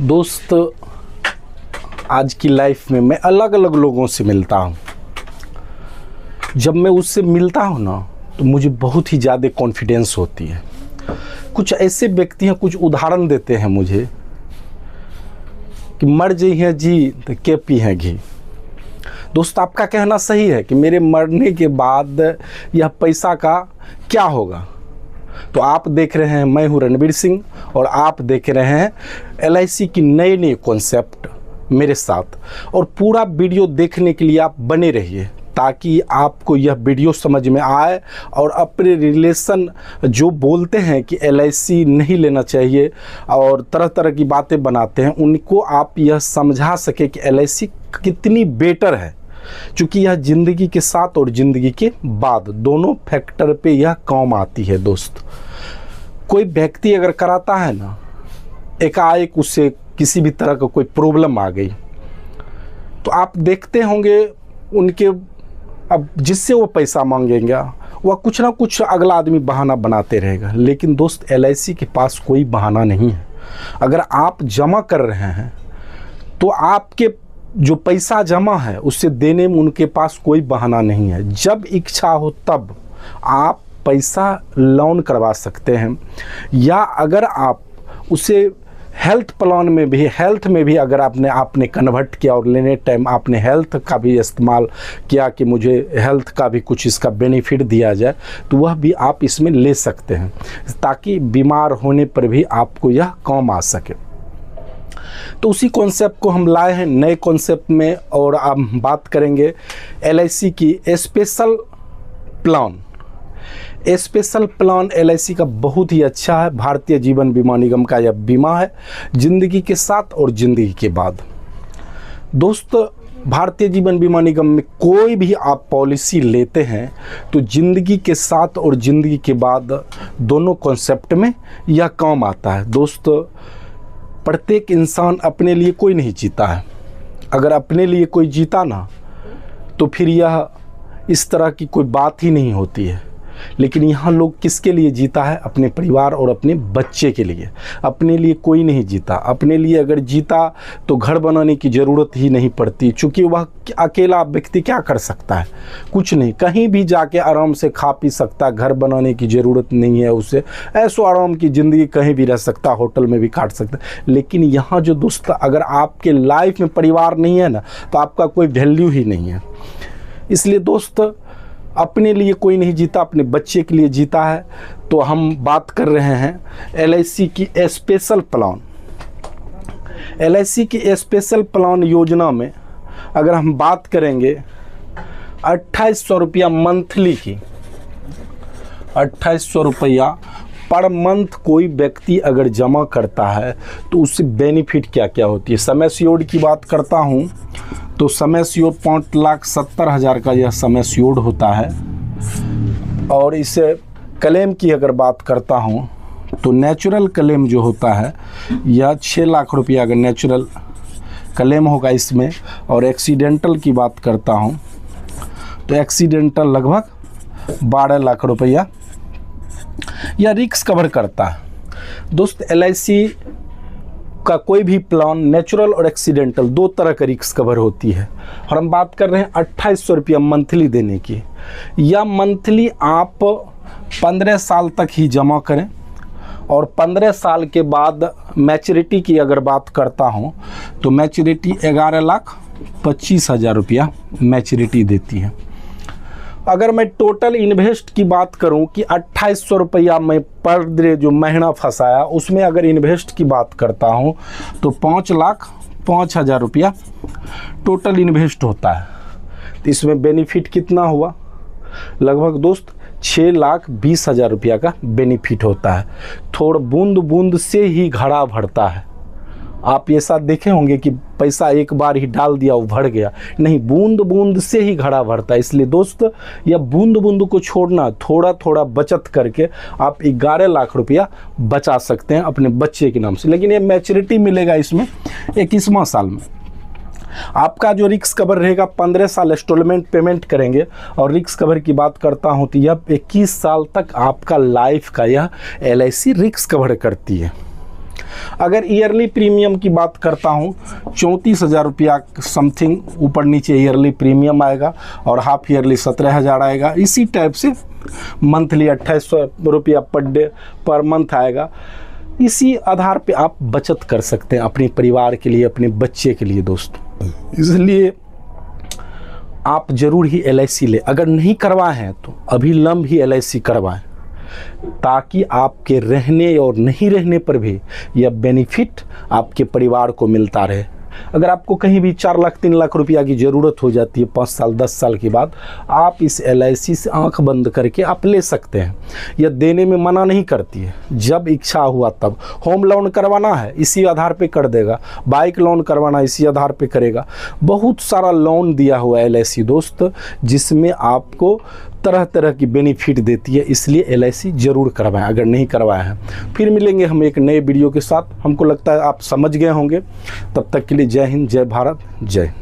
दोस्त, आज की लाइफ में मैं अलग अलग लोगों से मिलता हूँ। जब मैं उससे मिलता हूँ ना, तो मुझे बहुत ही ज़्यादा कॉन्फिडेंस होती है। कुछ ऐसे व्यक्ति हैं, कुछ उदाहरण देते हैं मुझे कि मर जी हैं जी तो के पी हैं घी। दोस्त, आपका कहना सही है कि मेरे मरने के बाद यह पैसा का क्या होगा। तो आप देख रहे हैं, मैं हूं रणवीर सिंह और आप देख रहे हैं LIC की नए नए कॉन्सेप्ट मेरे साथ। और पूरा वीडियो देखने के लिए आप बने रहिए ताकि आपको यह वीडियो समझ में आए और अपने रिलेशन जो बोलते हैं कि LIC नहीं लेना चाहिए और तरह तरह की बातें बनाते हैं, उनको आप यह समझा सके कि LIC कितनी बेटर है। क्योंकि यह ज़िंदगी के साथ और ज़िंदगी के बाद दोनों फैक्टर पे यह काम आती है। दोस्त, कोई व्यक्ति अगर कराता है ना, एकाएक उससे किसी भी तरह का कोई प्रॉब्लम आ गई, तो आप देखते होंगे उनके अब जिससे वो पैसा मांगेंगे वह कुछ ना कुछ अगला आदमी बहाना बनाते रहेगा। लेकिन दोस्त, LIC के पास कोई बहाना नहीं है। अगर आप जमा कर रहे हैं तो आपके जो पैसा जमा है उससे देने में उनके पास कोई बहाना नहीं है। जब इच्छा हो तब आप पैसा लोन करवा सकते हैं, या अगर आप उसे हेल्थ प्लान में भी, हेल्थ में भी अगर आपने कन्वर्ट किया और लेने टाइम आपने हेल्थ का भी इस्तेमाल किया कि मुझे हेल्थ का भी कुछ इसका बेनिफिट दिया जाए, तो वह भी आप इसमें ले सकते हैं ताकि बीमार होने पर भी आपको यह काम आ सके। तो उसी कॉन्सेप्ट को हम लाए हैं नए कॉन्सेप्ट में, और अब हम बात करेंगे LIC की special plan. Special plan LIC का बहुत ही अच्छा है। भारतीय जीवन बीमा निगम का यह बीमा है, ज़िंदगी के साथ और ज़िंदगी के बाद। दोस्त, भारतीय जीवन बीमा निगम में कोई भी आप पॉलिसी लेते हैं तो ज़िंदगी के साथ और ज़िंदगी के बाद दोनों कॉन्सेप्ट में यह काम आता है। दोस्त, प्रत्येक इंसान अपने लिए कोई नहीं जीता है। अगर अपने लिए कोई जीता ना, तो फिर यह इस तरह की कोई बात ही नहीं होती है। लेकिन यहाँ लोग किसके लिए जीता है? अपने परिवार और अपने बच्चे के लिए। अपने लिए कोई नहीं जीता। अपने लिए अगर जीता तो घर बनाने की ज़रूरत ही नहीं पड़ती, क्योंकि वह अकेला व्यक्ति क्या कर सकता है? कुछ नहीं, कहीं भी जाके आराम से खा पी सकता। घर बनाने की ज़रूरत नहीं है उसे, ऐसो आराम की ज़िंदगी कहीं भी रह सकता, होटल में भी काट सकता। लेकिन यहाँ जो दोस्त, अगर आपके लाइफ में परिवार नहीं है ना, तो आपका कोई वैल्यू ही नहीं है। इसलिए दोस्त, अपने लिए कोई नहीं जीता, अपने बच्चे के लिए जीता है। तो हम बात कर रहे हैं LIC की स्पेशल प्लान। LIC की स्पेशल प्लान योजना में अगर हम बात करेंगे 2800 रुपया मंथली की, 2800 रुपया पर मंथ कोई व्यक्ति अगर जमा करता है तो उससे बेनिफिट क्या क्या होती है। समय स्योर्ड की बात करता हूँ तो समय स्योर्ड 5,70,000 का यह समय स्योर्ड होता है। और इसे क्लेम की अगर बात करता हूँ तो नेचुरल क्लेम जो होता है यह 6 लाख रुपया अगर नेचुरल क्लेम होगा इसमें। और एक्सीडेंटल की बात करता हूँ तो एक्सीडेंटल लगभग 12 लाख रुपया यह रिस्क कवर करता है। दोस्त, LIC का कोई भी प्लान नेचुरल और एक्सीडेंटल दो तरह का रिस्क कवर होती है। और हम बात कर रहे हैं 2800 रुपया मंथली देने की। या मंथली आप 15 साल तक ही जमा करें, और 15 साल के बाद मैच्योरिटी की अगर बात करता हूँ तो मैच्योरिटी 11,25,000 रुपया मैच्योरिटी देती है। अगर मैं टोटल इन्वेस्ट की बात करूं कि 2800 रुपया मैं पर डे जो महीना फंसाया, उसमें अगर इन्वेस्ट की बात करता हूं तो 5,05,000 रुपया टोटल इन्वेस्ट होता है। तो इसमें बेनिफिट कितना हुआ? लगभग दोस्त 6,20,000 रुपया का बेनिफिट होता है। थोड़ा बूंद बूंद से ही घड़ा भरता है। आप ये साथ देखे होंगे कि पैसा एक बार ही डाल दिया वो भर गया, नहीं, बूंद बूंद से ही घड़ा भरता है। इसलिए दोस्त, यह बूंद बूंद को छोड़ना, थोड़ा थोड़ा बचत करके आप 11 लाख रुपया बचा सकते हैं अपने बच्चे के नाम से। लेकिन ये मैच्योरिटी मिलेगा इसमें 21वां साल में। आपका जो रिस्क कवर रहेगा 15 साल इंस्टॉलमेंट पेमेंट करेंगे। और रिस्क कवर की बात करता हूँ तो यह 21 साल तक आपका लाइफ का यह LIC रिस्क कवर करती है। अगर ईयरली प्रीमियम की बात करता हूँ 34,000 रुपया समथिंग ऊपर नीचे ईयरली प्रीमियम आएगा, और हाफ ईयरली 17,000 आएगा। इसी टाइप से मंथली 2800 रुपया पर डे पर मंथ आएगा। इसी आधार पे आप बचत कर सकते हैं अपने परिवार के लिए, अपने बच्चे के लिए दोस्तों। इसलिए आप ज़रूर ही LIC ले, अगर नहीं करवाए हैं तो अभी लंब ही LIC करवाएं, ताकि आपके रहने और नहीं रहने पर भी यह बेनिफिट आपके परिवार को मिलता रहे। अगर आपको कहीं भी 4 लाख 3 लाख रुपया की ज़रूरत हो जाती है 5 साल 10 साल के बाद, आप इस LIC से आंख बंद करके आप ले सकते हैं। यह देने में मना नहीं करती है, जब इच्छा हुआ तब। होम लोन करवाना है इसी आधार पे कर देगा, बाइक लोन करवाना इसी आधार पे करेगा। बहुत सारा लोन दिया हुआ है LIC दोस्त, जिसमें आपको तरह तरह की बेनिफिट देती है। इसलिए LIC ज़रूर करवाएं अगर नहीं करवाया है। फिर मिलेंगे हम एक नए वीडियो के साथ। हमको लगता है आप समझ गए होंगे। तब तक के लिए जय हिंद, जय भारत, जय।